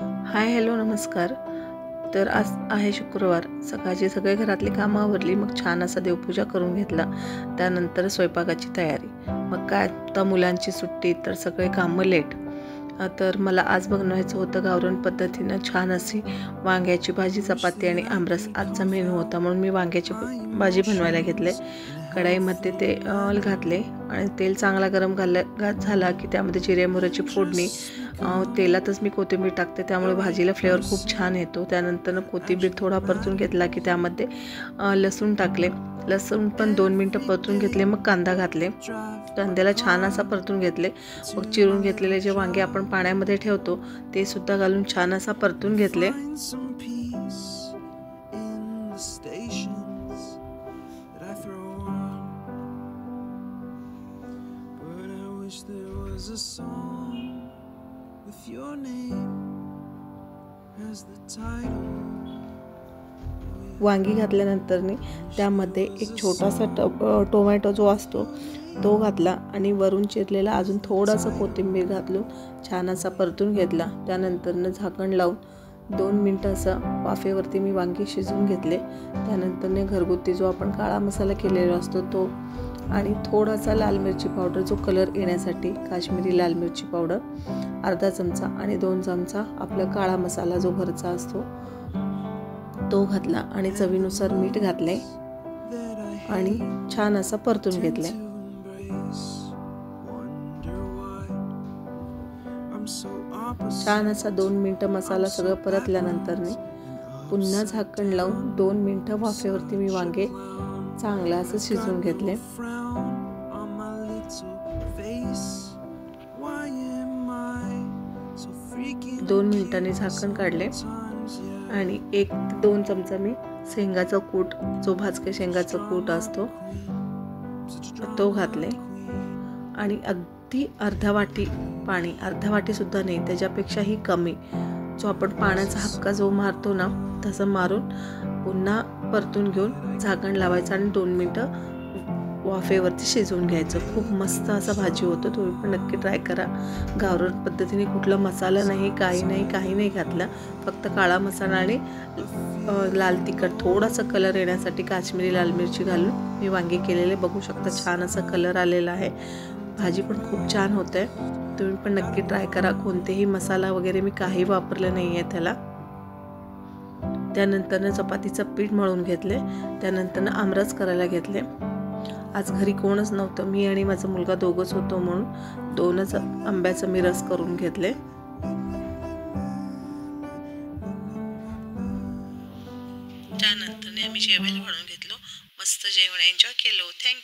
Hi hello नमस्कार। तर आज आहे शुक्रवार। सकाळची सगळे घरातली कामं आवरली, मग छान असा देवपूजा करून घेतला। त्यानंतर स्वयंपाकाची तयारी। मग काय आता मुलांची सुट्टी, तर सगळे कामं लेट। तर मला आज बनवायचं होतं गावरान पद्धतीनं छान अशी वांग्याची भाजी, चपाती आणि आमरस आजचा मेनू होता, म्हणून मी वांग्याची भाजी बनवायला घेतले। कढईमध्ये ते घातले आणि तेल चांगला गरम झाला की त्यामध्ये जिरे मोहरीची फोडणी, तेलातच मी कोथिंबीर टाकते, त्यामुळे भाजीला फ्लेवर खूप छान येतो। त्यानंतर कोथिंबीर थोडा परतून घेतला की त्यामध्ये लसूण टाकले। लसूण पण 2 मिनिटं परतून घेतले, मग कांदा घातले। कांद्याला छान असा परतून घेतले। मग चिरून घेतलेले जे वांगे आपण पाण्यामध्ये ठेवतो ते सुद्धा घालून छान असा परतून घेतले। वांगी घातल्यानंतर त्यामध्ये एक छोटासा टोमॅटो जो असतो तो घातला आणि वरून चिरलेला अजून थोडासा कोथिंबीर घालून छान असा परतून घेतला। त्यानंतर झाकण लावून 2 मिनिटं असं वाफेवरती मी वांगी शिजवून घेतले। त्यानंतर घरगुती जो आपण काळा मसाला केलेला असतो तो आणि थोडासा लाल मिरची पावडर, जो कलर येण्यासाठी काश्मीरी लाल मिरची पावडर अर्धा चमचा आणि 2 चमचा आपला काळा मसाला जो घरचा असतो तो घातला आणि चवीनुसार मीठ घातले आणि छान असा परतून घेतले। छान असा 2 मिनिटं मसाला सगळं परतल्यानंतर पुन्हा झाकण लावून 2 मिनिटं वाफेवरती मी वांगे चांगलं असं शिजवून घेतले। 2 मिनिटांनी झाकण काढले आणि 1 ते 2 चमचा मी शेंगाचा कूट, जो भाजके शेंगाचा कूट असतो तो घातले आणि अगदी अर्धा वाटी पाणी, अर्धा वाटी सुद्धा नाही, त्याच्यापेक्षाही कमी, जो आपण पाण्याचा हक्का जो मारतो ना तसं मारून पुन्हा परतून घेऊन झाकण लावायचं आणि 2 मिनिटं वाफेवरती शिजवून घ्यायचं। खूप मस्त असा भाजी होतो, तुम्ही पण नक्की ट्राय करा। गावरान पद्धतीने कुठला मसाला नाही, काही नाही घातला, फक्त काळा मसाला आणि लाल तिखट, थोडासा कलर येण्यासाठी काश्मीरी लाल मिरची घालून मी वांगे केलेले। बघू शकता छान असा कलर आलेला आहे। भाजी पण खूप छान होते, तुम्ही पण नक्की ट्राय करा। कोणतेही मसाला वगैरे मी काही वापरलं नाही आहे त्याला। त्यानंतर चपातीचं पीठ मळून घेतले। त्यानंतर आमरस करायला घेतले। आज घरी कोणच नव्हतं, मी आणि माझा मुलगा दोघंच होतो, म्हणून 2च आंब्याचा मी रस करून घेतले। त्यानंतर आम्ही जेवायला बनवून घेतलो। मस्त जेवण एन्जॉय केलं। थँक्यू।